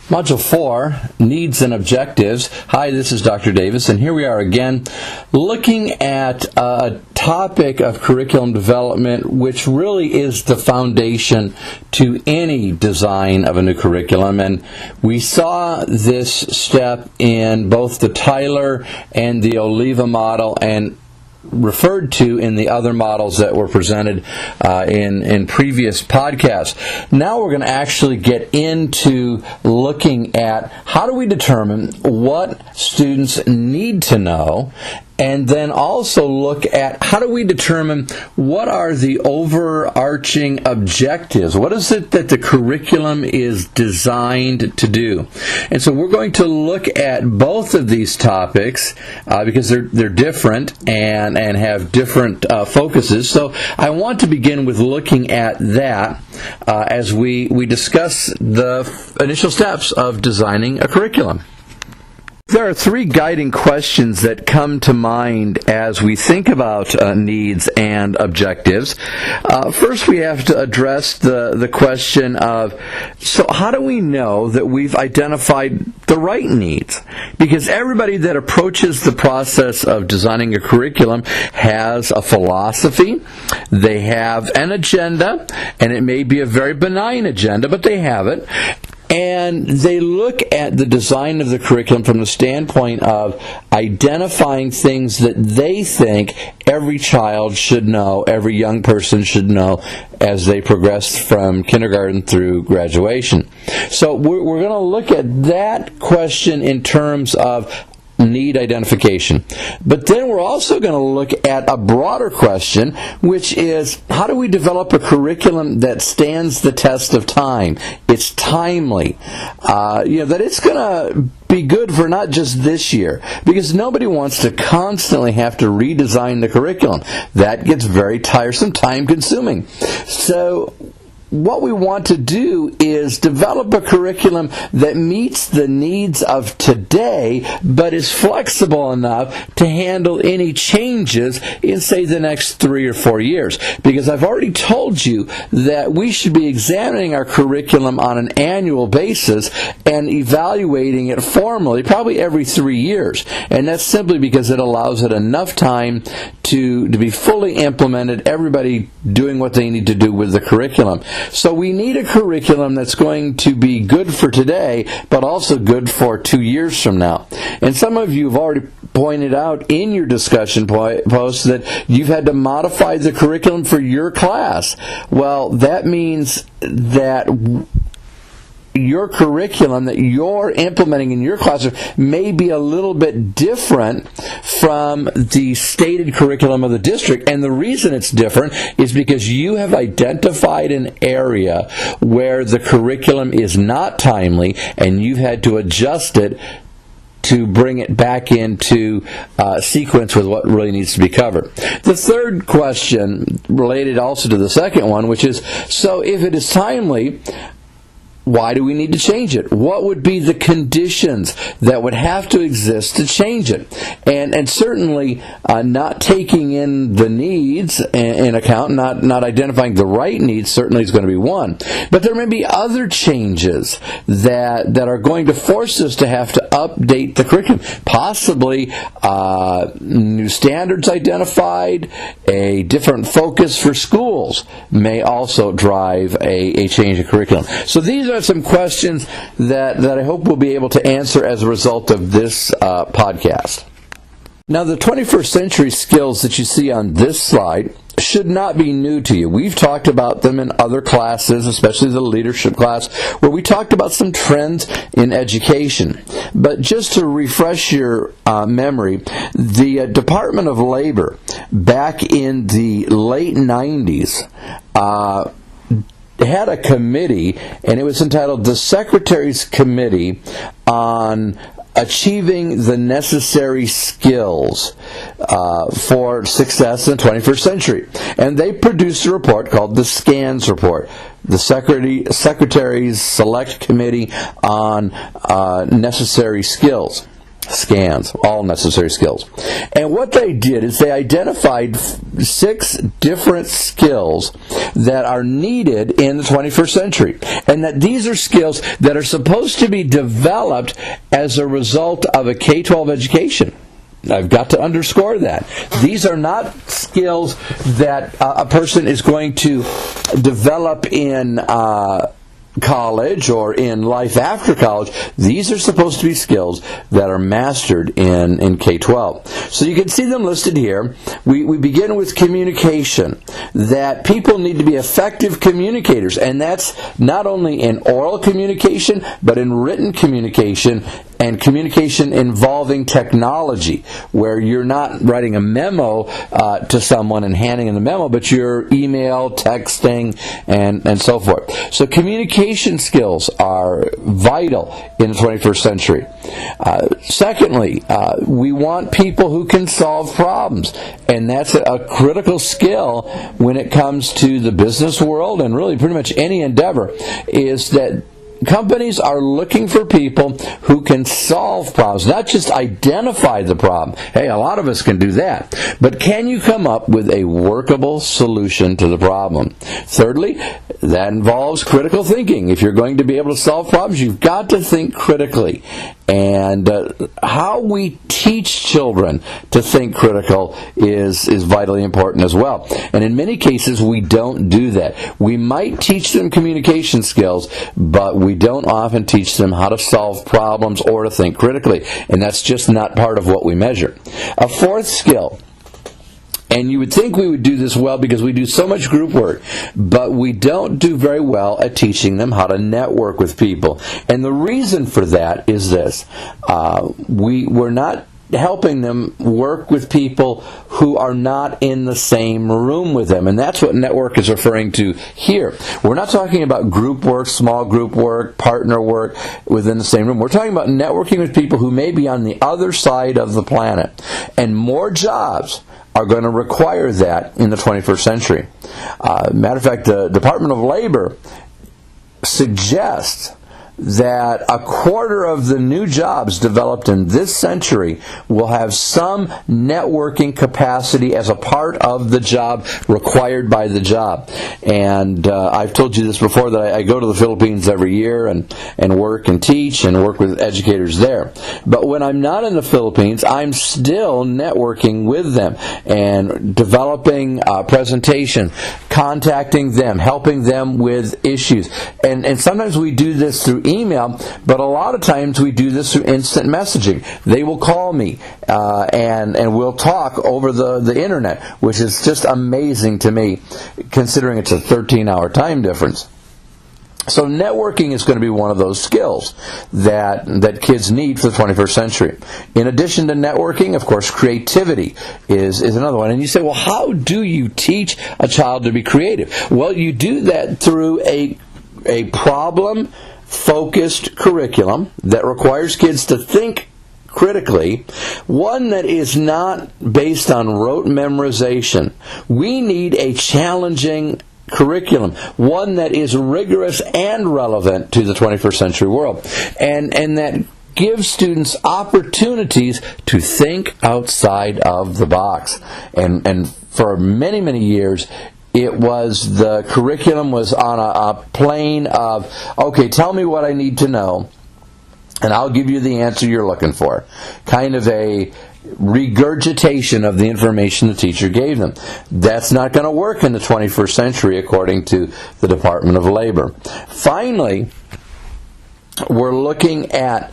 Module 4, Needs and Objectives. Hi, this is Dr. Davis, and here we are again looking at a topic of curriculum development which really is the foundation to any design of a new curriculum. And we saw this step in both the Tyler and the Oliva model and referred to in the other models that were presented in previous podcasts. Now we're going to actually get into looking at how do we determine what students need to know, and then also look at how do we determine what are the overarching objectives. What is it that the curriculum is designed to do? And so we're going to look at both of these topics because they're different and have different focuses. So I want to begin with looking at that as we discuss the initial steps of designing a curriculum. There are three guiding questions that come to mind as we think about needs and objectives. First, we have to address the question of, so how do we know that we've identified the right needs? Because everybody that approaches the process of designing a curriculum has a philosophy, they have an agenda, and it may be a very benign agenda, but they have it. And they look at the design of the curriculum from the standpoint of identifying things that they think every child should know, every young person should know as they progress from kindergarten through graduation. So we're going to look at that question in terms of need identification. But then we're also going to look at a broader question, which is how do we develop a curriculum that stands the test of time? It's timely. That it's going to be good for not just this year, because nobody wants to constantly have to redesign the curriculum. That gets very tiresome, time-consuming. So what we want to do is develop a curriculum that meets the needs of today, but is flexible enough to handle any changes in, say, the next 3 or 4 years. Because I've already told you that we should be examining our curriculum on an annual basis and evaluating it formally, probably every 3 years. And that's simply because it allows it enough time to be fully implemented, everybody doing what they need to do with the curriculum. So we need a curriculum that's going to be good for today, but also good for 2 years from now. And some of you have already pointed out in your discussion posts that you've had to modify the curriculum for your class. Well, that means that your curriculum that you're implementing in your classroom may be a little bit different from the stated curriculum of the district. And the reason it's different is because you have identified an area where the curriculum is not timely and you've had to adjust it to bring it back into sequence with what really needs to be covered. The third question related also to the second one, which is, so if it is timely, why do we need to change it? What would be the conditions that would have to exist to change it? And certainly not taking in the needs in account, not identifying the right needs certainly is going to be one. But there may be other changes that are going to force us to have to update the curriculum. Possibly new standards identified, a different focus for schools may also drive a change in curriculum. So these are some questions that I hope we'll be able to answer as a result of this podcast. Now, the 21st century skills that you see on this slide should not be new to you. We've talked about them in other classes, especially the leadership class, where we talked about some trends in education. But just to refresh your memory, the Department of Labor back in the late 90s had a committee, and it was entitled the Secretary's Committee on Achieving the Necessary Skills for Success in the 21st Century. And they produced a report called the SCANS Report, the Secretary's Select Committee on Necessary Skills. scans, all necessary skills. And what they did is they identified 6 different skills that are needed in the 21st century, and that these are skills that are supposed to be developed as a result of a K-12 education. I've got to underscore that. These are not skills that a person is going to develop in college or in life after college. These are supposed to be skills that are mastered in K-12. So you can see them listed here. We begin with communication, that people need to be effective communicators, and that's not only in oral communication, but in written communication and communication involving technology, where you're not writing a memo to someone and handing them the memo, but you're email, texting, and so forth. So communication skills are vital in the 21st century. Secondly, we want people who can solve problems, and that's a critical skill when it comes to the business world and really pretty much any endeavor, is that companies are looking for people who can solve problems, not just identify the problem. Hey, a lot of us can do that. But can you come up with a workable solution to the problem? Thirdly, that involves critical thinking. If you're going to be able to solve problems, you've got to think critically. And how we teach children to think critical is vitally important as well. And in many cases, we don't do that. We might teach them communication skills, but we don't often teach them how to solve problems or to think critically. And that's just not part of what we measure. A fourth skill, and you would think we would do this well because we do so much group work, but we don't do very well at teaching them how to network with people. And the reason for that is this. We're not helping them work with people who are not in the same room with them. And that's what network is referring to here. We're not talking about group work, small group work, partner work within the same room. We're talking about networking with people who may be on the other side of the planet. And more jobs are going to require that in the 21st century. Matter of fact, the Department of Labor suggests that a quarter of the new jobs developed in this century will have some networking capacity as a part of the job required by the job. And I've told you this before, that I go to the Philippines every year and work and teach and work with educators there. But when I'm not in the Philippines, I'm still networking with them and developing presentations, contacting them, helping them with issues. And sometimes we do this through email, but a lot of times we do this through instant messaging. They will call me and we'll talk over the internet, which is just amazing to me, considering it's a 13-hour time difference. So networking is going to be one of those skills that kids need for the 21st century. In addition to networking, of course, creativity is another one. And you say, well, how do you teach a child to be creative? Well, you do that through a problem-focused curriculum that requires kids to think critically, one that is not based on rote memorization. We need a challenging curriculum, one that is rigorous and relevant to the 21st century world, and that gives students opportunities to think outside of the box. And for many, many years, the curriculum was on a plane of, okay, tell me what I need to know, and I'll give you the answer you're looking for. Kind of a regurgitation of the information the teacher gave them. That's not going to work in the 21st century, according to the Department of Labor. Finally, we're looking at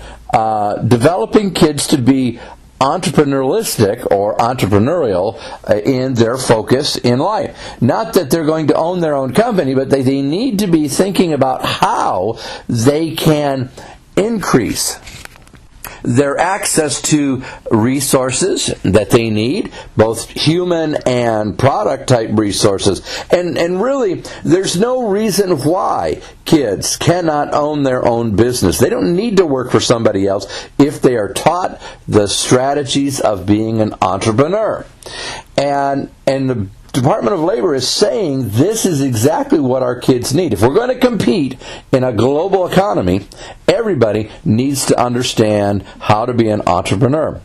developing kids to be entrepreneurialistic or entrepreneurial in their focus in life. Not that they're going to own their own company, but they need to be thinking about how they can increase their access to resources that they need, both human and product type resources. And really, there's no reason why kids cannot own their own business. They don't need to work for somebody else if they are taught the strategies of being an entrepreneur. And the Department of Labor is saying this is exactly what our kids need. If we're going to compete in a global economy, everybody needs to understand how to be an entrepreneur.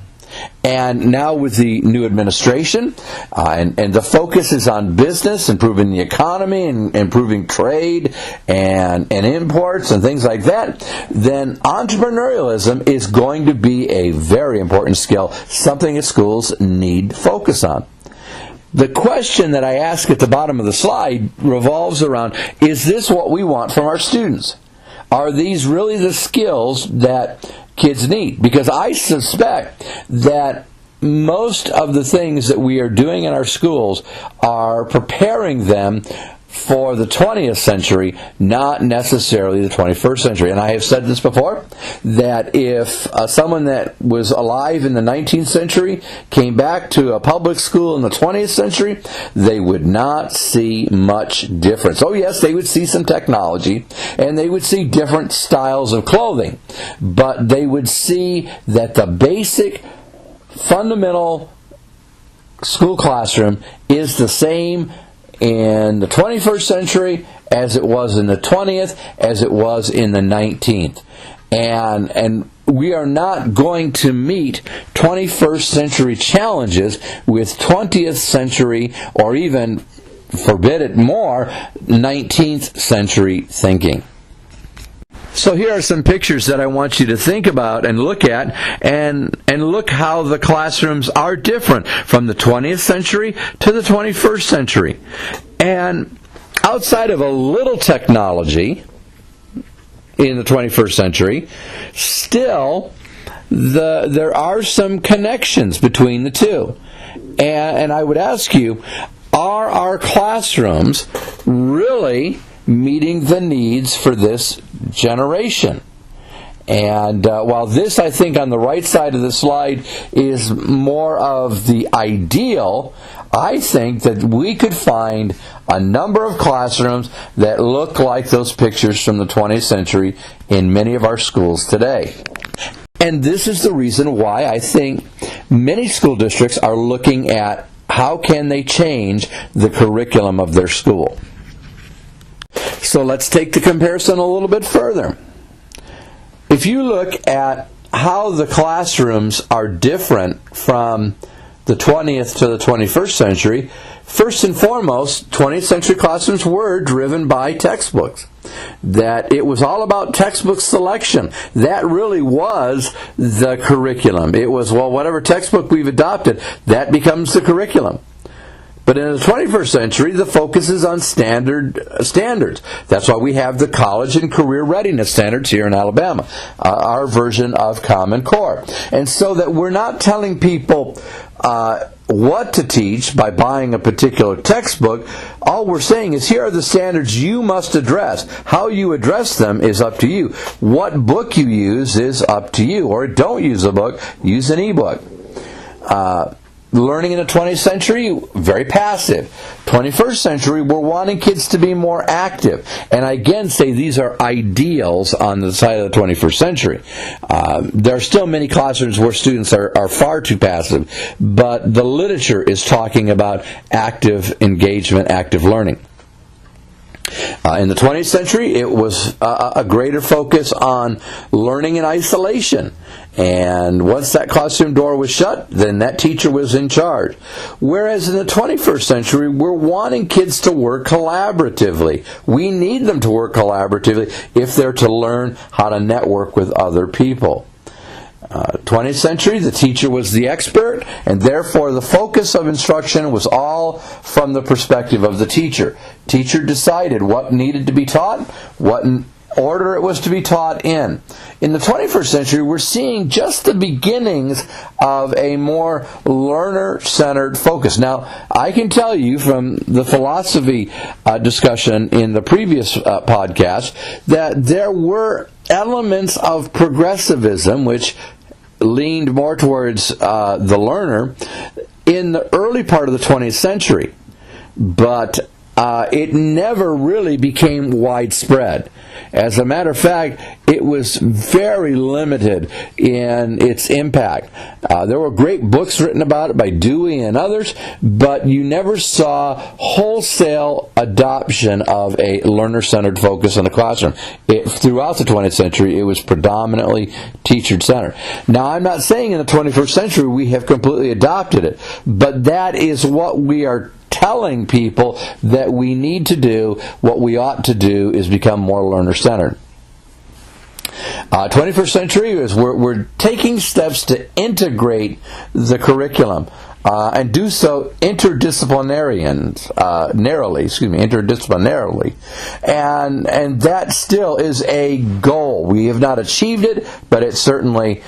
And now with the new administration, and the focus is on business, improving the economy, and improving trade and imports and things like that, then entrepreneurialism is going to be a very important skill, something that schools need to focus on. The question that I ask at the bottom of the slide revolves around, is this what we want from our students? Are these really the skills that kids need? Because I suspect that most of the things that we are doing in our schools are preparing them for the 20th century, not necessarily the 21st century. And I have said this before, that if someone that was alive in the 19th century came back to a public school in the 20th century, they would not see much difference. Oh yes, they would see some technology, and they would see different styles of clothing, but they would see that the basic fundamental school classroom is the same in the 21st century as it was in the 20th, as it was in the 19th. And we are not going to meet 21st century challenges with 20th century, or even, forbid it more, 19th century thinking. So here are some pictures that I want you to think about and look at, and look how the classrooms are different from the 20th century to the 21st century. And outside of a little technology in the 21st century, still there are some connections between the two. And I would ask you, are our classrooms really meeting the needs for this generation? And while this, I think, on the right side of the slide is more of the ideal, I think that we could find a number of classrooms that look like those pictures from the 20th century in many of our schools today. And this is the reason why I think many school districts are looking at how can they change the curriculum of their school. So let's take the comparison a little bit further. If you look at how the classrooms are different from the 20th to the 21st century, first and foremost, 20th century classrooms were driven by textbooks. That it was all about textbook selection. That really was the curriculum. It was, well, whatever textbook we've adopted, that becomes the curriculum. But in the 21st century, the focus is on standards. That's why we have the college and career readiness standards here in Alabama, our version of Common Core. And so that we're not telling people what to teach by buying a particular textbook. All we're saying is, here are the standards you must address. How you address them is up to you. What book you use is up to you. Or don't use a book, use an e-book. Learning in the 20th century, very passive. 21st century, we're wanting kids to be more active. And I again say these are ideals on the side of the 21st century. There are still many classrooms where students are far too passive, but the literature is talking about active engagement, active learning. In the 20th century, it was a greater focus on learning in isolation. And once that classroom door was shut, then that teacher was in charge. Whereas in the 21st century, we're wanting kids to work collaboratively. We need them to work collaboratively if they're to learn how to network with other people. 20th century, the teacher was the expert, and therefore the focus of instruction was all from the perspective of the teacher. Teacher decided what needed to be taught, what order it was to be taught in. In the 21st century, we're seeing just the beginnings of a more learner-centered focus. Now, I can tell you from the philosophy discussion in the previous podcast that there were elements of progressivism which leaned more towards the learner in the early part of the 20th century. But it never really became widespread. As a matter of fact, it was very limited in its impact. There were great books written about it by Dewey and others, but you never saw wholesale adoption of a learner-centered focus in the classroom. Throughout the 20th century, it was predominantly teacher-centered. Now, I'm not saying in the 21st century we have completely adopted it, but that is what we are telling people that we need to do. What we ought to do is become more learner-centered. 21st century is we're taking steps to integrate the curriculum and do so interdisciplinarily, and that still is a goal. We have not achieved it, but it's certainly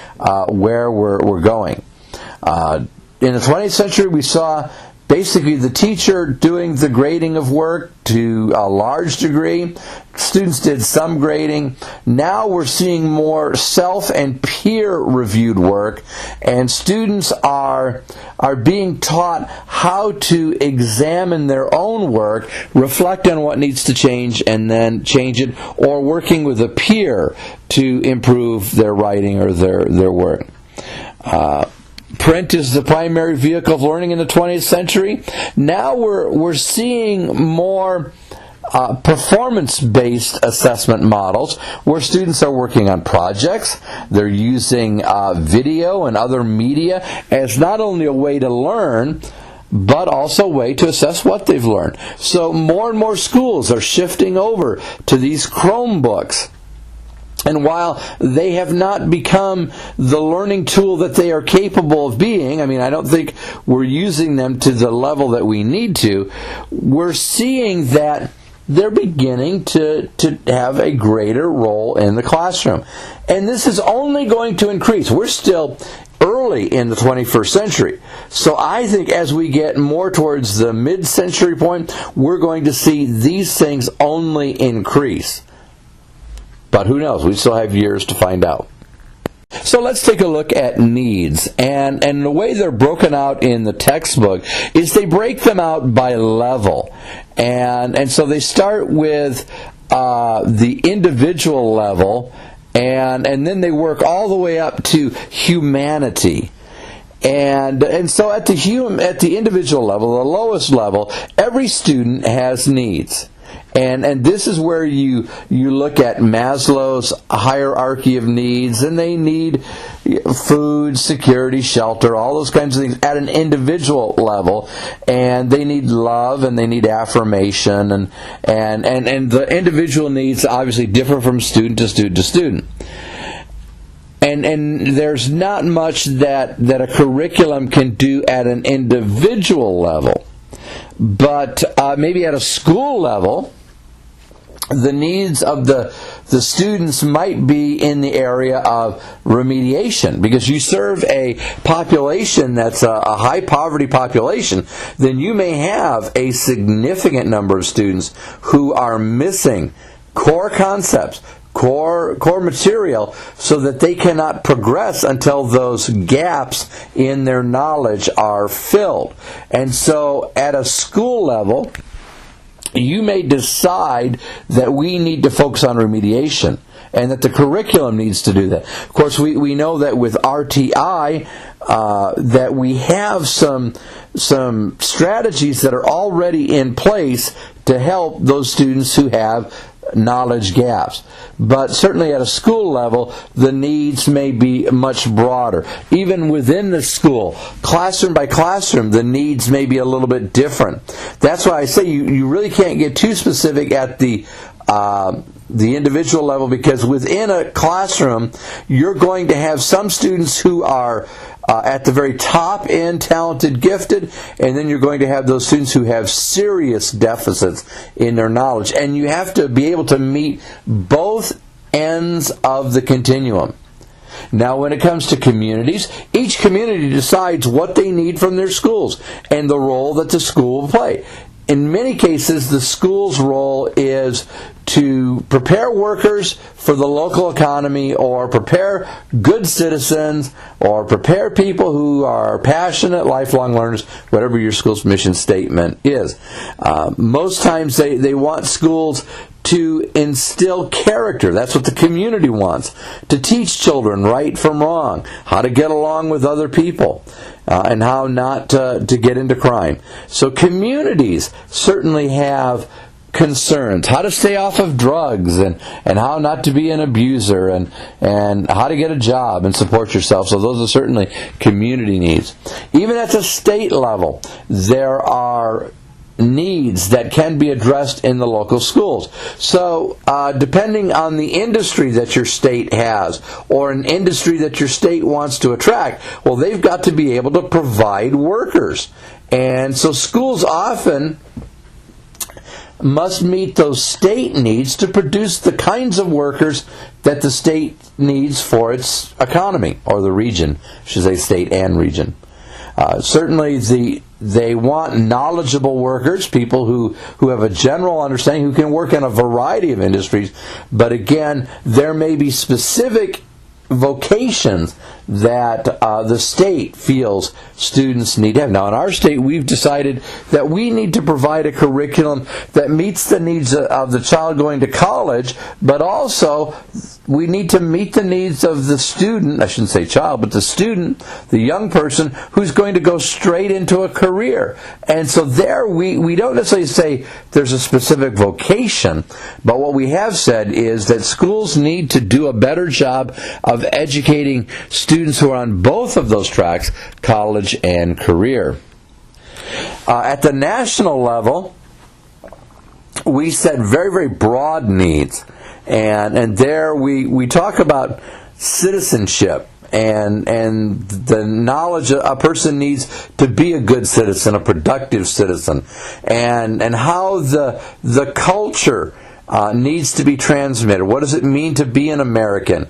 where we're going. In the 20th century, we saw basically the teacher doing the grading of work to a large degree. Students did some grading. Now we're seeing more self and peer-reviewed work, and students are being taught how to examine their own work, reflect on what needs to change, and then change it, or working with a peer to improve their writing or their work. Print is the primary vehicle of learning in the 20th century. Now we're seeing more performance-based assessment models where students are working on projects. They're using video and other media as not only a way to learn, but also a way to assess what they've learned. So more and more schools are shifting over to these Chromebooks. And while they have not become the learning tool that they are capable of being, I don't think we're using them to the level that we need to, we're seeing that they're beginning to have a greater role in the classroom. And this is only going to increase. We're still early in the 21st century. So I think as we get more towards the mid-century point, we're going to see these things only increase. But who knows? We still have years to find out. So let's take a look at needs. And the way they're broken out in the textbook is they break them out by level. And so they start with the individual level, and then they work all the way up to humanity. And so at the individual level, the lowest level, every student has needs. And this is where you look at Maslow's hierarchy of needs, and they need food, security, shelter, all those kinds of things at an individual level, and they need love, and they need affirmation, and the individual needs obviously differ from student to student to student. And there's not much that a curriculum can do at an individual level, but maybe at a school level, the needs of the students might be in the area of remediation. Because you serve a population that's a high poverty population, then you may have a significant number of students who are missing core concepts, core material, so that they cannot progress until those gaps in their knowledge are filled. And so at a school level, you may decide that we need to focus on remediation and that the curriculum needs to do that. Of course, we know that with RTI that we have some strategies that are already in place to help those students who have knowledge gaps. But certainly at a school level, the needs may be much broader. Even within the school, classroom by classroom, the needs may be a little bit different. That's why I say you really can't get too specific at the individual level, because within a classroom, you're going to have some students who are at the very top end, talented, gifted, and then you're going to have those students who have serious deficits in their knowledge. And you have to be able to meet both ends of the continuum. Now, when it comes to communities, each community decides what they need from their schools and the role that the school will play. in many cases, the school's role is to prepare workers for the local economy, or prepare good citizens, or prepare people who are passionate, lifelong learners, whatever your school's mission statement is. Most times they want schools to instill character. That's what the community wants. To teach children right from wrong, how to get along with other people, and how not to get into crime. So communities certainly have concerns, how to stay off of drugs, and how not to be an abuser, and how to get a job and support yourself. So those are certainly community needs. Even at the state level, there are needs that can be addressed in the local schools. So depending on the industry that your state has, or an industry that your state wants to attract, well, they've got to be able to provide workers. And so schools often must meet those state needs to produce the kinds of workers that the state needs for its economy, or the region, I should say state and region. Certainly they want knowledgeable workers, people who have a general understanding, who can work in a variety of industries, but again, there may be specific vocations that the state feels students need to have. Now, in our state, we've decided that we need to provide a curriculum that meets the needs of the child going to college, but also we need to meet the needs of the student, I shouldn't say child, but the student, the young person who's going to go straight into a career. And so there we don't necessarily say there's a specific vocation, but what we have said is that schools need to do a better job of educating students who are on both of those tracks, college and career. At the national level, we set very, very broad needs. And there we talk about citizenship and the knowledge a person needs to be a good citizen, a productive citizen, and how the culture needs to be transmitted. What does it mean to be an American?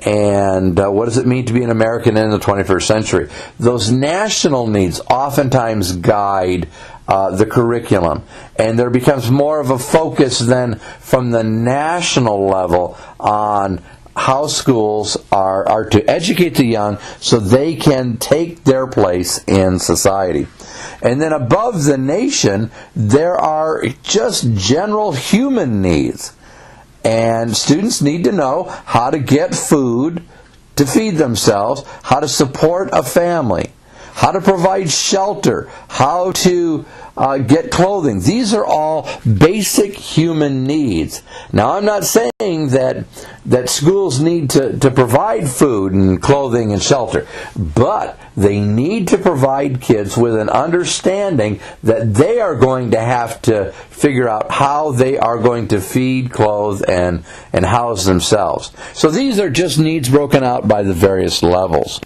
And what does it mean to be an American in the 21st century? Those national needs oftentimes guide the curriculum, and there becomes more of a focus then from the national level on how schools are to educate the young so they can take their place in society. And then above the nation, there are just general human needs. And students need to know how to get food to feed themselves, how to support a family, how to provide shelter, how to get clothing. These are all basic human needs. Now, I'm not saying that schools need to provide food and clothing and shelter, but they need to provide kids with an understanding that they are going to have to figure out how they are going to feed, clothe, and house themselves. So these are just needs broken out by the various levels.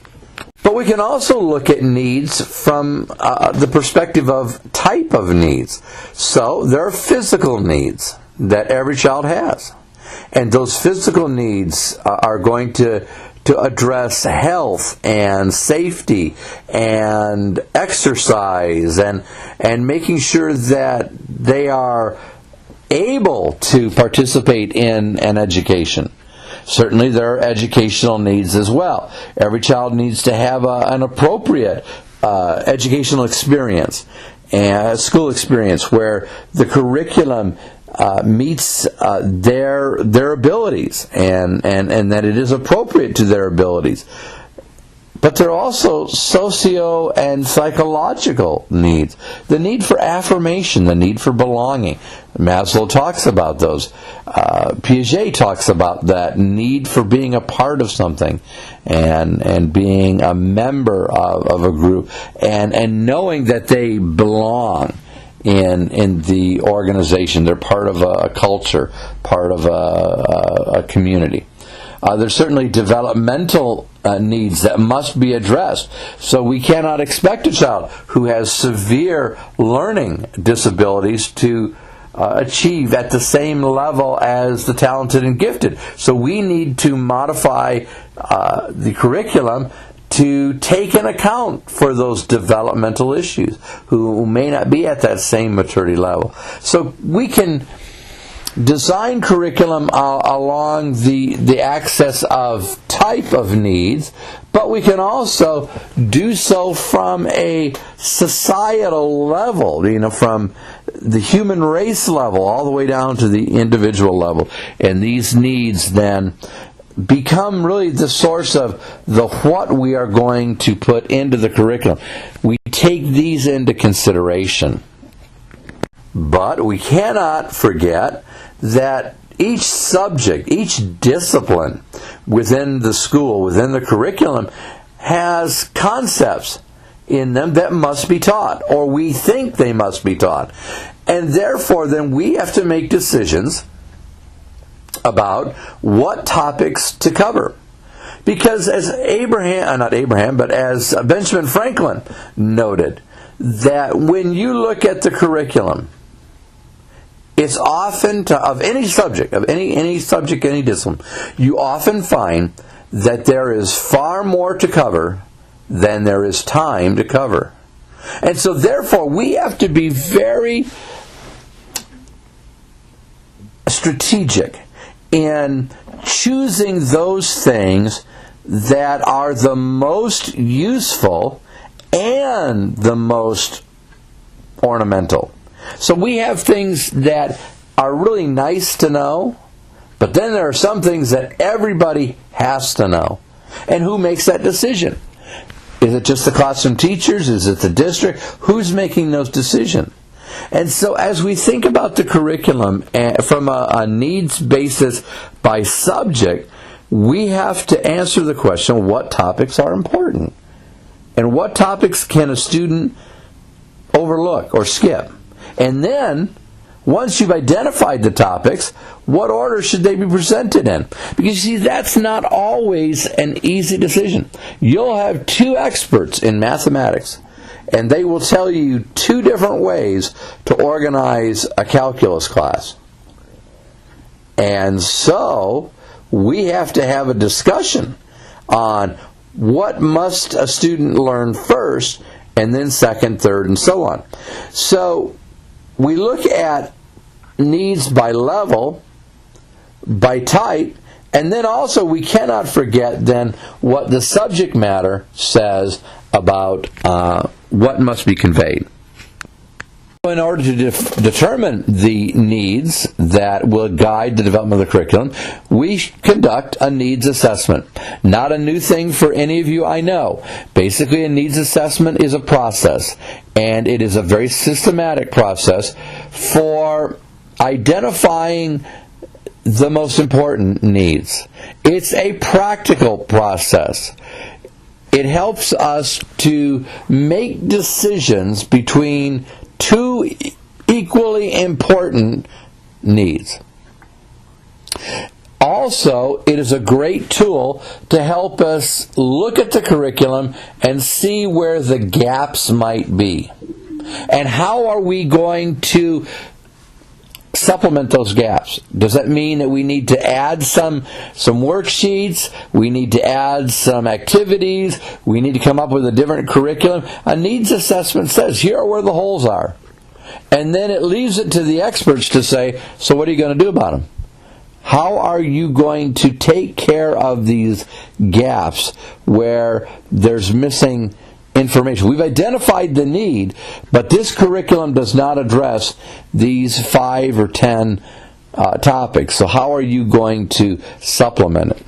But we can also look at needs from the perspective of type of needs. So there are physical needs that every child has. And those physical needs are going to address health and safety and exercise and making sure that they are able to participate in an education. Certainly there are educational needs as well. Every child needs to have an appropriate educational experience, and school experience, where the curriculum meets their abilities and that it is appropriate to their abilities. But there are also socio and psychological needs. The need for affirmation, the need for belonging. Maslow talks about those. Piaget talks about that need for being a part of something and being a member of a group and knowing that they belong in the organization. They're part of a culture, part of a community. There's certainly developmental needs that must be addressed. So we cannot expect a child who has severe learning disabilities to achieve at the same level as the talented and gifted. So we need to modify the curriculum to take an account for those developmental issues who may not be at that same maturity level. So we can design curriculum along the axis of type of needs, but we can also do so from a societal level, from the human race level all the way down to the individual level. And these needs then become really the source of what we are going to put into the curriculum. We take these into consideration. But we cannot forget that each subject, each discipline within the school, within the curriculum, has concepts in them that must be taught, or we think they must be taught. And therefore, then we have to make decisions about what topics to cover. Because as as Benjamin Franklin noted, that when you look at the curriculum, it's often, of any subject, any discipline, you often find that there is far more to cover than there is time to cover. And so therefore, we have to be very strategic in choosing those things that are the most useful and the most ornamental. So we have things that are really nice to know, but then there are some things that everybody has to know. And who makes that decision? Is it just the classroom teachers? Is it the district? Who's making those decisions? And so as we think about the curriculum from a needs basis by subject, we have to answer the question, what topics are important? And what topics can a student overlook or skip? And then, once you've identified the topics, what order should they be presented in? Because you see, that's not always an easy decision. You'll have two experts in mathematics, and they will tell you two different ways to organize a calculus class. And so, we have to have a discussion on what must a student learn first, and then second, third, and so on. So, we look at needs by level, by type, and then also we cannot forget then what the subject matter says about what must be conveyed. In order to determine the needs that will guide the development of the curriculum, we conduct a needs assessment. Not a new thing for any of you, I know. Basically, a needs assessment is a process, and it is a very systematic process for identifying the most important needs. It's a practical process. It helps us to make decisions between two equally important needs. Also, it is a great tool to help us look at the curriculum and see where the gaps might be. And how are we going to supplement those gaps? Does that mean that we need to add some worksheets? We need to add some activities? We need to come up with a different curriculum? A needs assessment says, here are where the holes are. And then it leaves it to the experts to say, so what are you going to do about them? How are you going to take care of these gaps where there's missing information? We've identified the need, but this curriculum does not address these 5 or 10 topics. So how are you going to supplement it?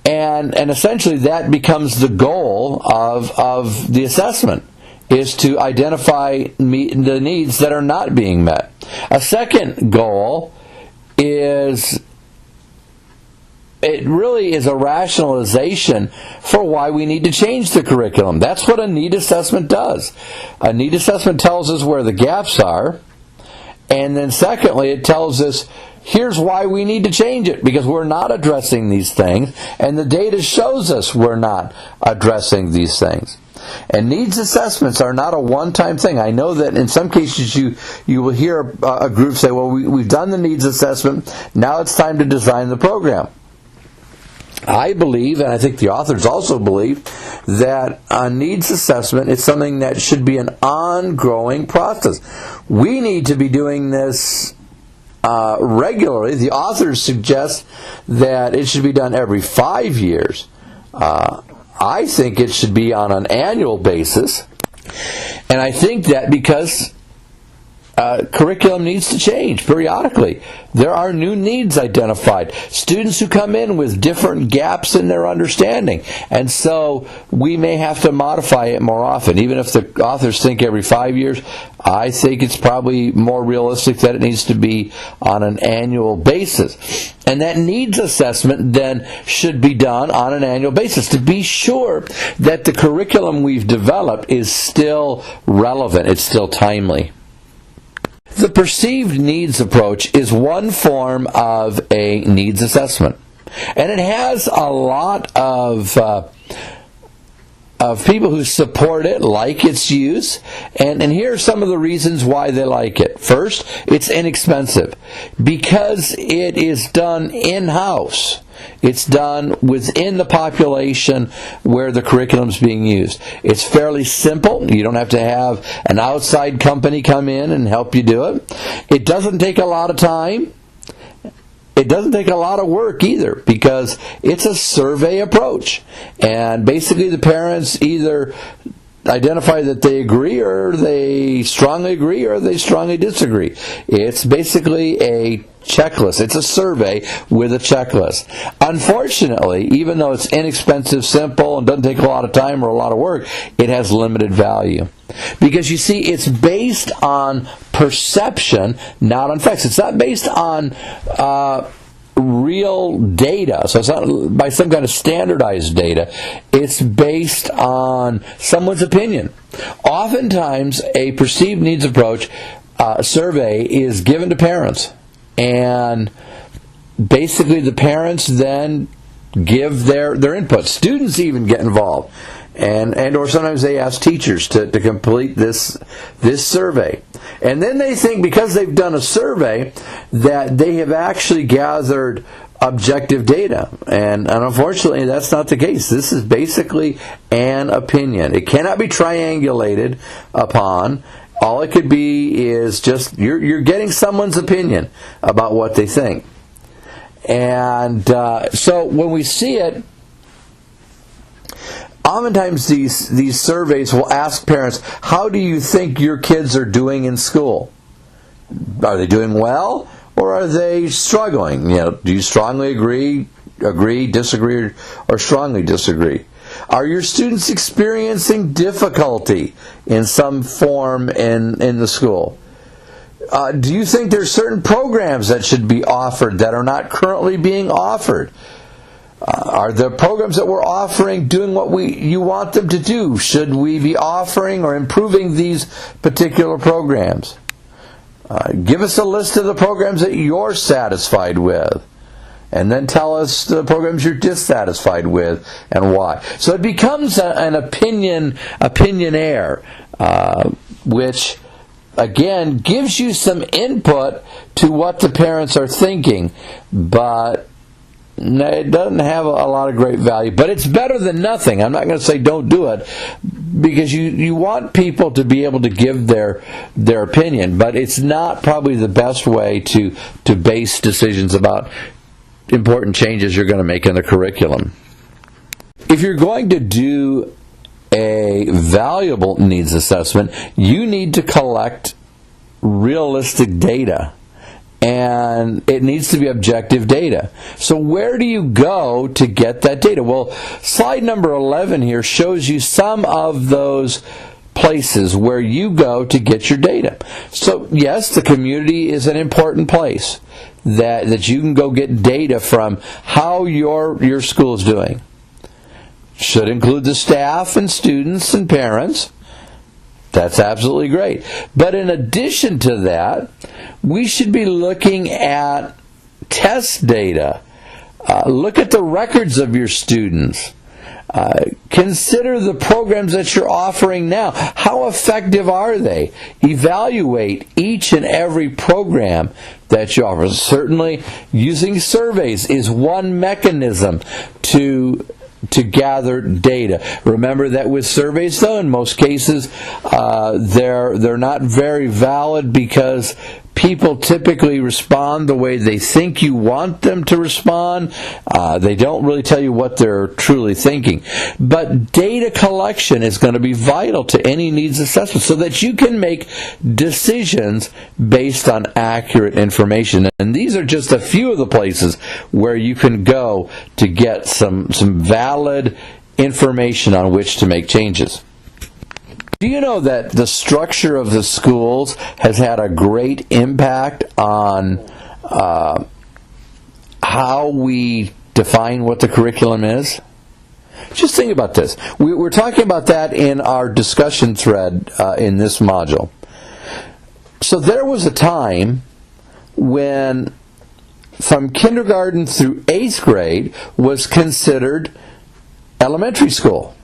And essentially that becomes the goal of the assessment, is to identify the needs that are not being met. A second goal is, it really is a rationalization for why we need to change the curriculum. That's what a need assessment does. A need assessment tells us where the gaps are, and then secondly, it tells us here's why we need to change it, because we're not addressing these things, and the data shows us we're not addressing these things. And needs assessments are not a one-time thing. I know that in some cases you will hear a group say, well, we've done the needs assessment, now it's time to design the program. I believe, and I think the authors also believe, that a needs assessment is something that should be an ongoing process. We need to be doing this regularly. The authors suggest that it should be done every 5 years. I think it should be on an annual basis. And I think that because curriculum needs to change periodically. There are new needs identified. Students who come in with different gaps in their understanding. And so we may have to modify it more often. Even if the authors think every 5 years, I think it's probably more realistic that it needs to be on an annual basis. And that needs assessment then should be done on an annual basis to be sure that the curriculum we've developed is still relevant, it's still timely. The perceived needs approach is one form of a needs assessment. And it has a lot of people who support it, like its use, and here are some of the reasons why they like it. First, it's inexpensive because it is done in-house. It's done within the population where the curriculum is being used. It's fairly simple. You don't have to have an outside company come in and help you do it. It doesn't take a lot of time. It doesn't take a lot of work either because it's a survey approach. And basically the parents either identify that they agree or they strongly agree or they strongly disagree. It's basically a checklist. It's a survey with a checklist. Unfortunately, even though it's inexpensive, simple, and doesn't take a lot of time or a lot of work, it has limited value. Because you see, it's based on perception, not on facts. It's not based on real data. So it's not by some kind of standardized data. It's based on someone's opinion. Oftentimes, a perceived needs approach survey is given to parents. And basically the parents then give their input. Students even get involved. And or sometimes they ask teachers to complete this survey. And then they think because they've done a survey that they have actually gathered objective data. And unfortunately that's not the case. This is basically an opinion. It cannot be triangulated upon. All it could be is just you're getting someone's opinion about what they think. And so when we see it, oftentimes these surveys will ask parents, how do you think your kids are doing in school? Are they doing well or are they struggling? Do you strongly agree, disagree, or strongly disagree? Are your students experiencing difficulty in some form in the school? Do you think there's certain programs that should be offered that are not currently being offered? Are the programs that we're offering doing what you want them to do? Should we be offering or improving these particular programs? Give us a list of the programs that you're satisfied with. And then tell us the programs you're dissatisfied with and why. So it becomes an opinionaire, which, again, gives you some input to what the parents are thinking, but it doesn't have a lot of great value. But it's better than nothing. I'm not going to say don't do it, because you want people to be able to give their opinion, but it's not probably the best way to base decisions about important changes you're going to make in the curriculum. If you're going to do a valuable needs assessment, you need to collect realistic data, and it needs to be objective data. So where do you go to get that data? Well, slide number 11 here shows you some of those places where you go to get your data. So yes, the community is an important place that you can go get data from how your school is doing. Should include the staff and students and parents. That's absolutely great. But in addition to that, we should be looking at test data. Look at the records of your students. Consider the programs that you're offering now. How effective are they? Evaluate each and every program that you offer. Certainly, using surveys is one mechanism to gather data. Remember that with surveys, though, in most cases, they're not very valid because people typically respond the way they think you want them to respond. They don't really tell you what they're truly thinking. But data collection is going to be vital to any needs assessment so that you can make decisions based on accurate information. And these are just a few of the places where you can go to get some valid information on which to make changes. Do you know that the structure of the schools has had a great impact on how we define what the curriculum is? Just think about this. We're talking about that in our discussion thread in this module. So there was a time when from kindergarten through 8th grade was considered elementary school.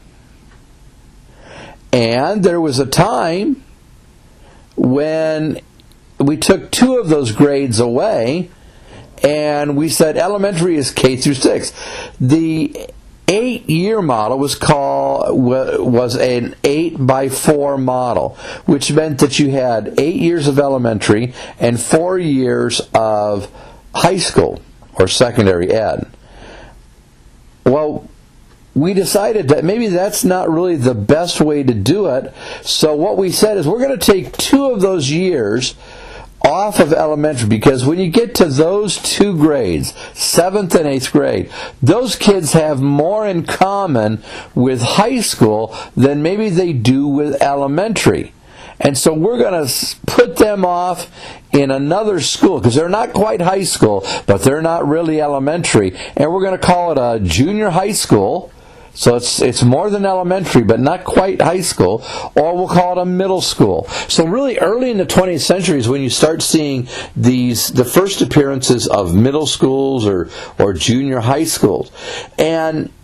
And there was a time when we took 2 of those grades away and we said elementary is K through 6. The 8-year model was an 8x4 model, which meant that you had 8 years of elementary and 4 years of high school or secondary ed. Well, we decided that maybe that's not really the best way to do it. So what we said is we're going to take 2 of those years off of elementary, because when you get to those 2 grades, 7th and 8th grade, those kids have more in common with high school than maybe they do with elementary. And so we're going to put them off in another school, because they're not quite high school, but they're not really elementary. And we're going to call it a junior high school. So it's more than elementary, but not quite high school, or we'll call it a middle school. So really early in the 20th century is when you start seeing the first appearances of middle schools or junior high schools.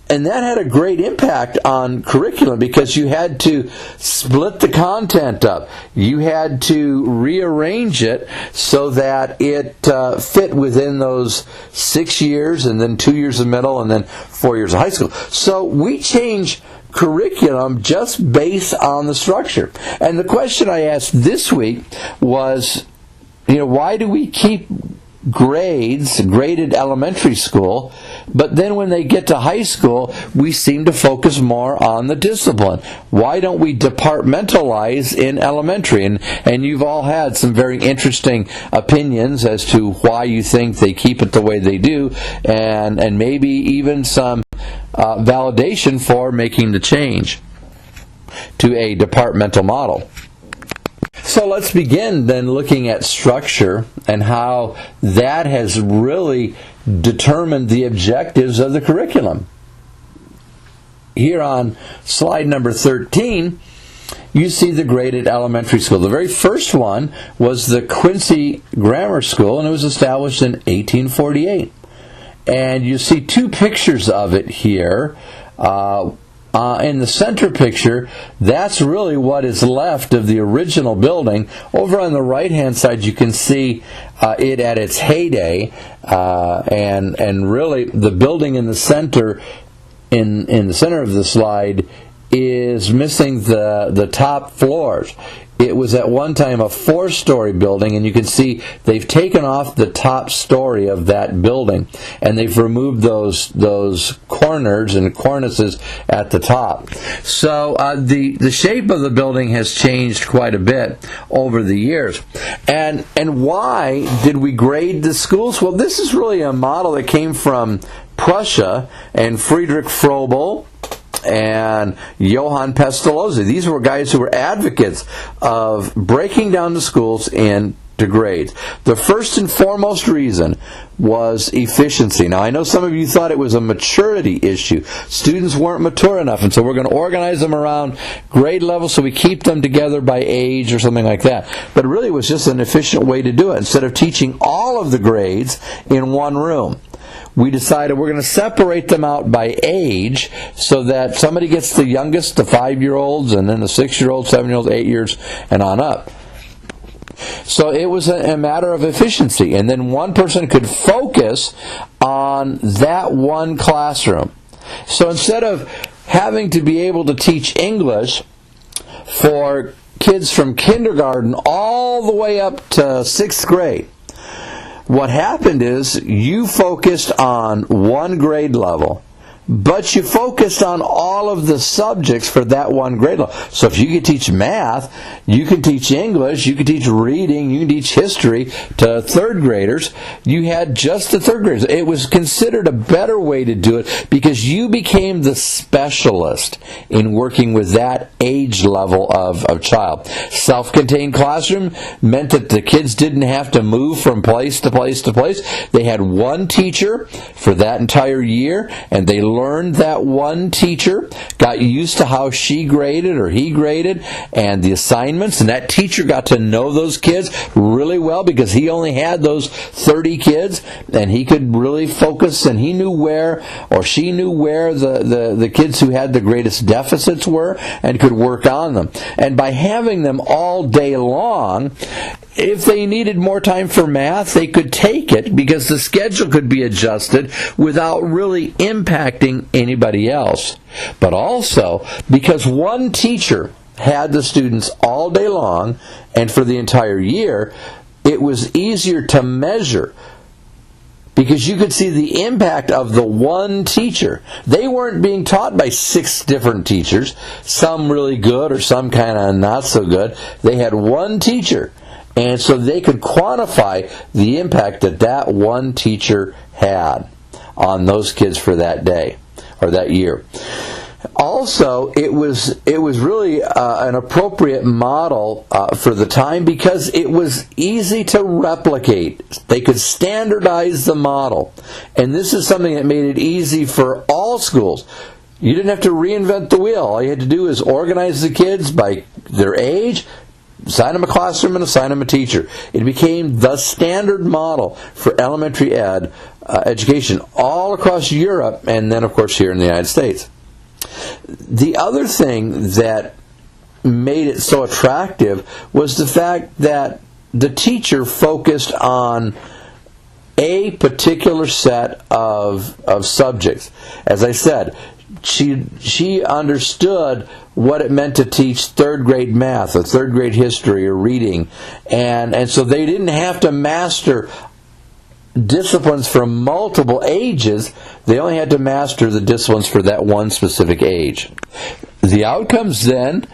And that had a great impact on curriculum, because you had to split the content up. You had to rearrange it so that it fit within those 6 years, and then 2 years of middle, and then 4 years of high school. So we changed curriculum just based on the structure. And the question I asked this week was, why do we keep graded elementary school, but then when they get to high school, we seem to focus more on the discipline? Why don't we departmentalize in elementary? And you've all had some very interesting opinions as to why you think they keep it the way they do, and maybe even some validation for making the change to a departmental model. So let's begin then looking at structure and how that has really determined the objectives of the curriculum. Here on slide number 13, you see the graded elementary school. The very first one was the Quincy Grammar School, and it was established in 1848. And you see 2 pictures of it here. In the center picture, that's really what is left of the original building. Over on the right-hand side, you can see it at its heyday, and really the building in the center, in the center of the slide, is missing the top floors. It was at one time a 4-story building, and you can see they've taken off the top story of that building, and they've removed those corners and cornices at the top. So the shape of the building has changed quite a bit over the years. And why did we grade the schools? Well, this is really a model that came from Prussia and Friedrich Froebel and Johann Pestalozzi. These were guys who were advocates of breaking down the schools into grades. The first and foremost reason was efficiency. Now, I know some of you thought it was a maturity issue. Students weren't mature enough, and so we're going to organize them around grade level so we keep them together by age or something like that. But it really was just an efficient way to do it. Instead of teaching all of the grades in one room, we decided we're going to separate them out by age so that somebody gets the youngest, the 5-year-olds, and then the 6-year-olds, 7-year-olds, 8 years, and on up. So it was a matter of efficiency, and then one person could focus on that one classroom. So instead of having to be able to teach English for kids from kindergarten all the way up to 6th grade, what happened is you focused on one grade level, but you focused on all of the subjects for that one grade level. So if you could teach math, you can teach English, you can teach reading, you can teach history to 3rd graders. You had just the 3rd graders. It was considered a better way to do it because you became the specialist in working with that age level of child. Self-contained classroom meant that the kids didn't have to move from place to place to place. They had one teacher for that entire year, and they learned that one teacher, got used to how she graded or he graded and the assignments, and that teacher got to know those kids really well because he only had those 30 kids, and he could really focus, and he knew where, or she knew where the kids who had the greatest deficits were and could work on them. And by having them all day long, if they needed more time for math, they could take it because the schedule could be adjusted without really impacting anybody else. But also, because one teacher had the students all day long and for the entire year, it was easier to measure because you could see the impact of the one teacher. They weren't being taught by 6 different teachers, some really good or some kind of not so good. They had one teacher. And so they could quantify the impact that that one teacher had on those kids for that day or that year. Also, it was really an appropriate model for the time because it was easy to replicate. They could standardize the model. And this is something that made it easy for all schools. You didn't have to reinvent the wheel. All you had to do is organize the kids by their age, assign them a classroom, and assign them a teacher. It became the standard model for elementary education all across Europe, and then, of course, here in the United States. The other thing that made it so attractive was the fact that the teacher focused on a particular set of subjects. As I said, she understood what it meant to teach 3rd grade math or 3rd grade history or reading, and so they didn't have to master disciplines from multiple ages. They only had to master the disciplines for that one specific age. The outcomes then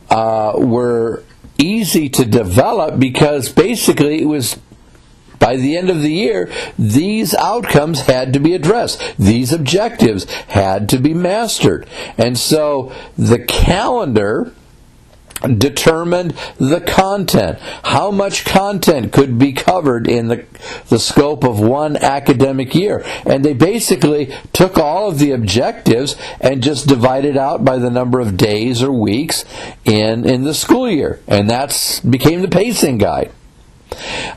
were easy to develop because basically it was by the end of the year, these outcomes had to be addressed. These objectives had to be mastered. And so the calendar determined the content. How much content could be covered in the scope of one academic year. And they basically took all of the objectives and just divided out by the number of days or weeks in the school year. And that became the pacing guide.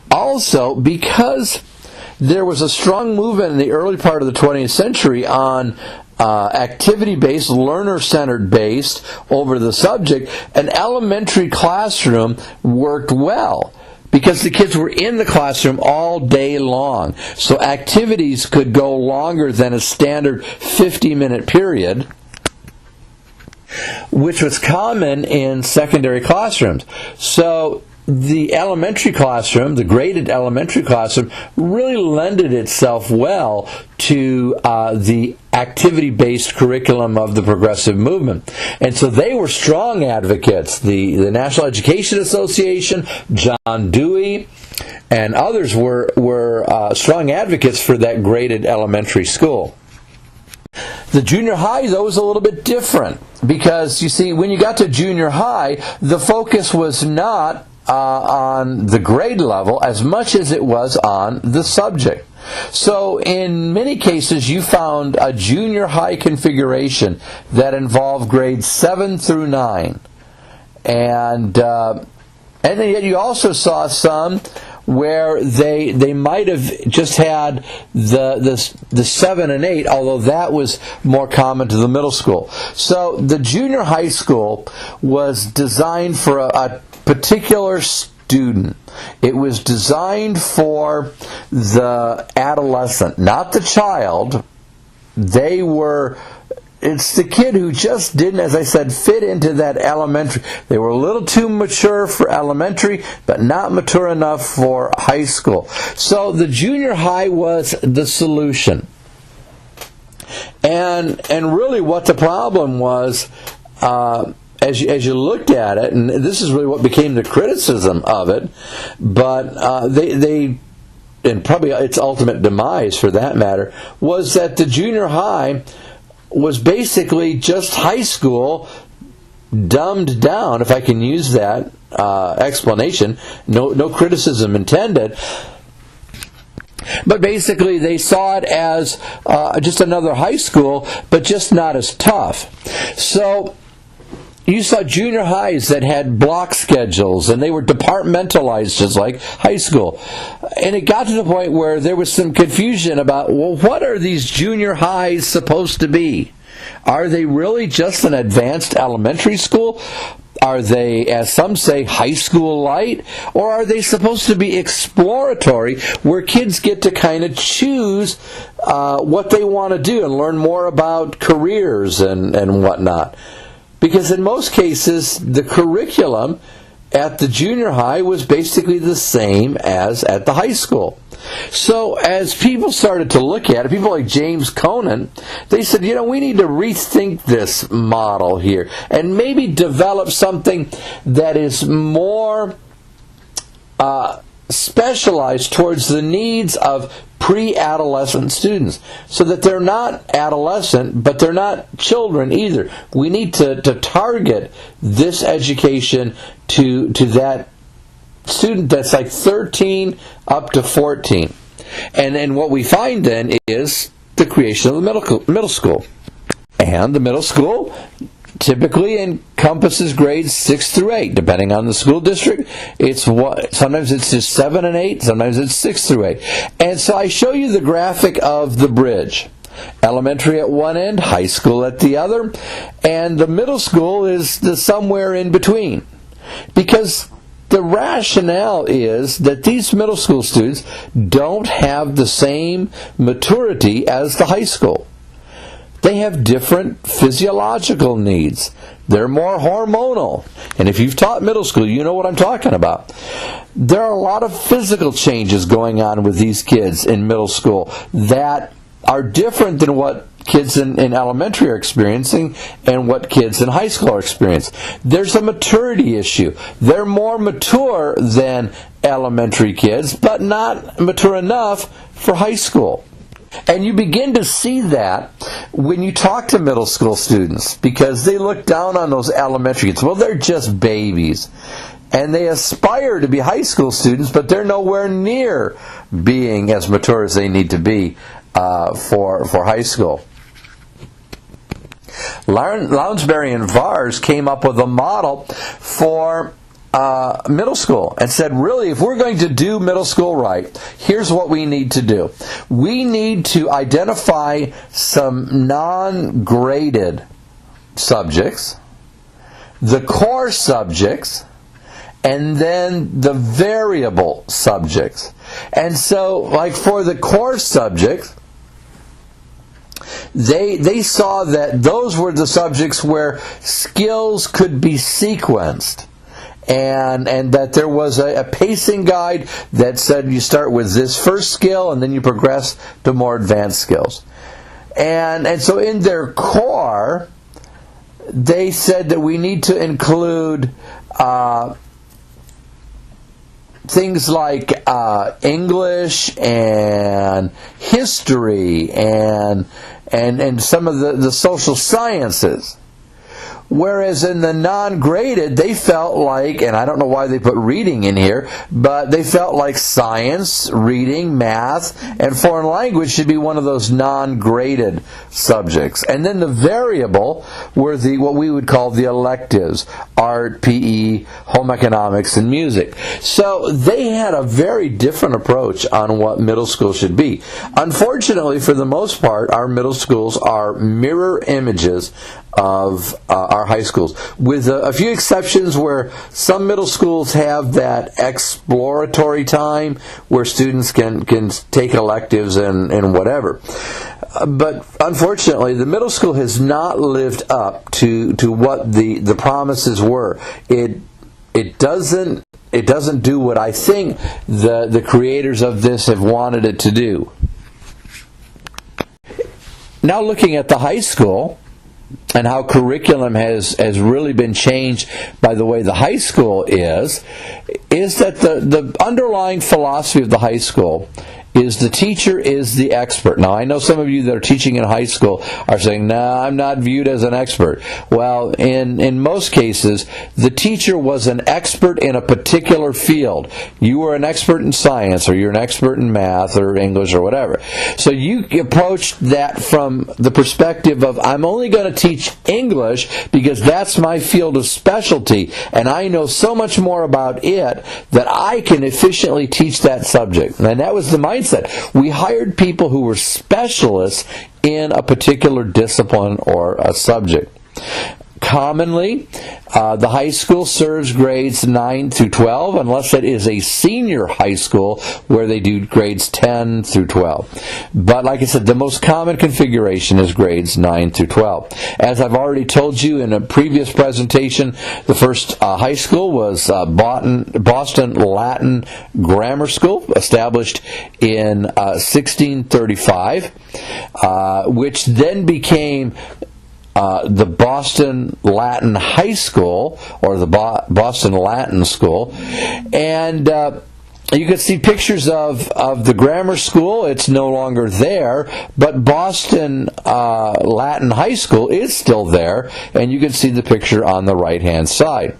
Also, because there was a strong movement in the early part of the 20th century on activity-based, learner-centered based over the subject, an elementary classroom worked well because the kids were in the classroom all day long. So activities could go longer than a standard 50-minute period, which was common in secondary classrooms. So the elementary classroom, the graded elementary classroom, really lended itself well to the activity-based curriculum of the progressive movement. And so they were strong advocates. The National Education Association, John Dewey, and others were strong advocates for that graded elementary school. The junior high, though, was a little bit different because, you see, when you got to junior high, the focus was not on the grade level as much as it was on the subject. So in many cases you found a junior high configuration that involved grades 7 through 9. And then yet you also saw some where they might have just had the 7 and 8, although that was more common to the middle school. So the junior high school was designed for a particular student. It was designed for the adolescent, not the child. It's the kid who just didn't, as I said, fit into that elementary. They were a little too mature for elementary, but not mature enough for high school. So the junior high was the solution. And really what the problem was, as you looked at it, and this is really what became the criticism of it, but they and probably its ultimate demise for that matter, was that the junior high was basically just high school dumbed down, if I can use that explanation. No criticism intended. But basically they saw it as just another high school, but just not as tough. So you saw junior highs that had block schedules, and they were departmentalized just like high school. And it got to the point where there was some confusion about, well, what are these junior highs supposed to be? Are they really just an advanced elementary school? Are they, as some say, high school light? Or are they supposed to be exploratory, where kids get to kind of choose what they want to do and learn more about careers and whatnot? Because in most cases, the curriculum at the junior high was basically the same as at the high school. So as people started to look at it, people like James Conant, they said, we need to rethink this model here and maybe develop something that is more specialized towards the needs of pre-adolescent students, so that they're not adolescent, but they're not children either. We need to target this education to that student that's like 13 up to 14. And then what we find then is the creation of the middle school. And the middle school typically encompasses grades 6 through 8, depending on the school district. Sometimes it's just 7 and 8, sometimes it's 6 through 8. And so I show you the graphic of the bridge. Elementary at one end, high school at the other, and the middle school is somewhere in between. Because the rationale is that these middle school students don't have the same maturity as the high school. They have different physiological needs. They're more hormonal. And if you've taught middle school, you know what I'm talking about. There are a lot of physical changes going on with these kids in middle school that are different than what kids in elementary are experiencing and what kids in high school are experiencing. There's a maturity issue. They're more mature than elementary kids, but not mature enough for high school. And you begin to see that when you talk to middle school students, because they look down on those elementary kids. Well, they're just babies. And they aspire to be high school students, but they're nowhere near being as mature as they need to be for high school. Lounsbury and Vars came up with a model for middle school and said, really, if we're going to do middle school right, here's what we need to do. We need to identify some non-graded subjects, the core subjects, and then the variable subjects. And so, like for the core subjects, they saw that those were the subjects where skills could be sequenced. And that there was a pacing guide that said you start with this first skill and then you progress to more advanced skills. And so in their core, they said that we need to include things like English and history and some of the social sciences. Whereas in the non-graded, they felt like, and I don't know why they put reading in here, but they felt like science, reading, math, and foreign language should be one of those non-graded subjects. And then the variable were what we would call the electives: art, PE, home economics, and music. So they had a very different approach on what middle school should be. Unfortunately, for the most part, our middle schools are mirror images of our high schools, with a few exceptions where some middle schools have that exploratory time where students can take electives and whatever. But unfortunately, the middle school has not lived up to what the promises were. It doesn't do what I think the creators of this have wanted it to do. Now, looking at the high school and how curriculum has really been changed by the way the high school is that the underlying philosophy of the high school is the teacher is the expert. Now, I know some of you that are teaching in high school are saying, "No, I'm not viewed as an expert." Well, in most cases, the teacher was an expert in a particular field. You were an expert in science, or you're an expert in math or English or whatever. So you approached that from the perspective of, I'm only going to teach English because that's my field of specialty, and I know so much more about it that I can efficiently teach that subject. And that was the mindset. We hired people who were specialists in a particular discipline or a subject. Commonly, the high school serves grades 9 through 12, unless it is a senior high school where they do grades 10 through 12. But like I said, the most common configuration is grades 9 through 12. As I've already told you in a previous presentation, the first high school was Boston Latin Grammar School, established in 1635, which then became the Boston Latin High School, or the Boston Latin School. And you can see pictures of the grammar school. It's no longer there, but Boston Latin High School is still there, and you can see the picture on the right-hand side.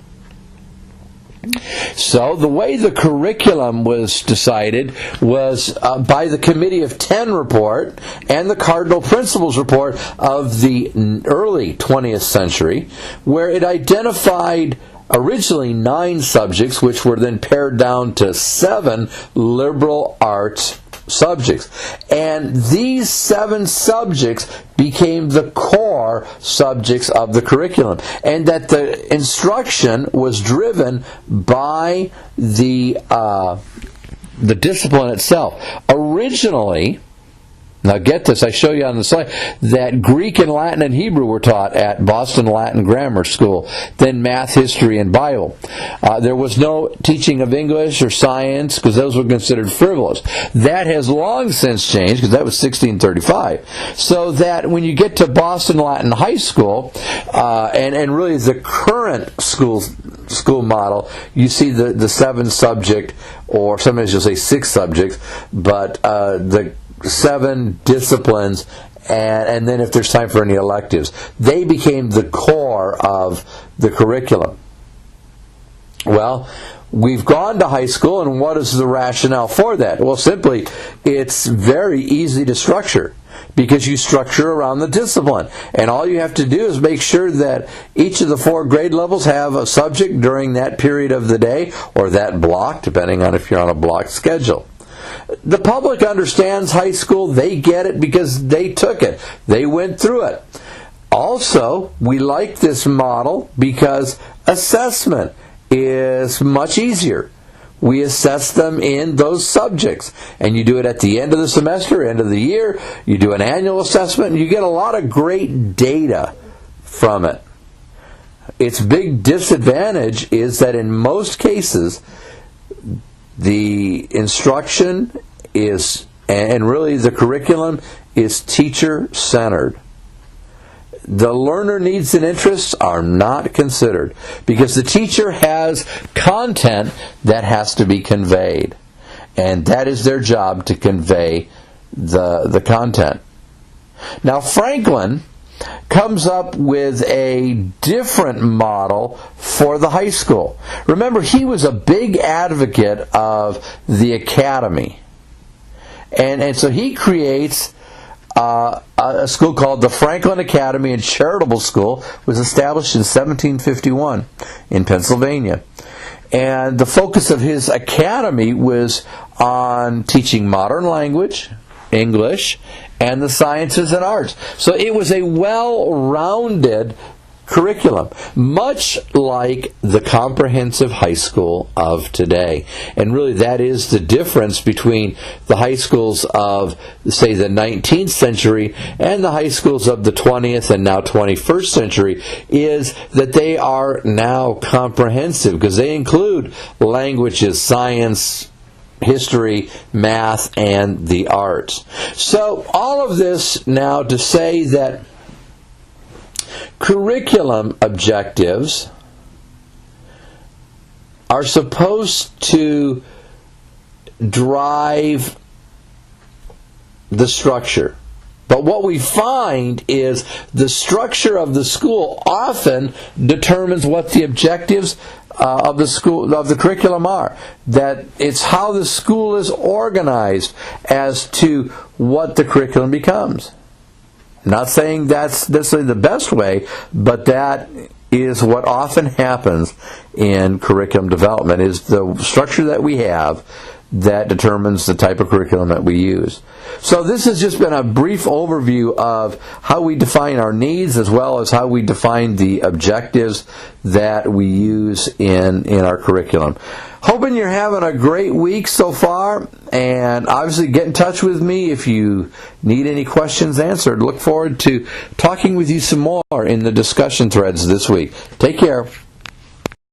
So the way the curriculum was decided was by the Committee of 10 report and the Cardinal Principles report of the early 20th century, where it identified originally 9 subjects, which were then pared down to 7 liberal arts subjects. And these 7 subjects became the core subjects of the curriculum, and that the instruction was driven by the discipline itself. Originally, now get this, I show you on the slide, that Greek and Latin and Hebrew were taught at Boston Latin Grammar School, then math, history, and Bible. There was no teaching of English or science because those were considered frivolous. That has long since changed because that was 1635. So that when you get to Boston Latin High School, and really the current school model, you see the 7 subject, or sometimes you'll say 6 subjects, but the 7 disciplines, and then if there's time for any electives. They became the core of the curriculum. Well, we've gone to high school, and what is the rationale for that? Well, simply, it's very easy to structure, because you structure around the discipline. And all you have to do is make sure that each of the 4 grade levels have a subject during that period of the day, or that block, depending on if you're on a block schedule. The public understands high school. They get it because they took it. They went through it. Also, we like this model because assessment is much easier. We assess them in those subjects. And you do it at the end of the semester, end of the year. You do an annual assessment, and you get a lot of great data from it. Its big disadvantage is that in most cases, the instruction is, and really the curriculum, is teacher-centered. The learner needs and interests are not considered because the teacher has content that has to be conveyed, and that is their job, to convey the content. Now, Franklin comes up with a different model for the high school. Remember, he was a big advocate of the academy. And so he creates a school called the Franklin Academy and Charitable School. It was established in 1751 in Pennsylvania. And the focus of his academy was on teaching modern language, English, and the sciences and arts. So it was a well-rounded curriculum, much like the comprehensive high school of today. And really that is the difference between the high schools of, say, the 19th century and the high schools of the 20th and now 21st century, is that they are now comprehensive because they include languages, science, history, math, and the arts. So all of this now to say that curriculum objectives are supposed to drive the structure. But what we find is the structure of the school often determines what the objectives of the curriculum are. That it's how the school is organized as to what the curriculum becomes. Not saying that's necessarily the best way, but that is what often happens in curriculum development, is the structure that we have that determines the type of curriculum that we use. So this has just been a brief overview of how we define our needs as well as how we define the objectives that we use in our curriculum. Hoping you're having a great week so far, and obviously get in touch with me if you need any questions answered. Look forward to talking with you some more in the discussion threads this week. Take care.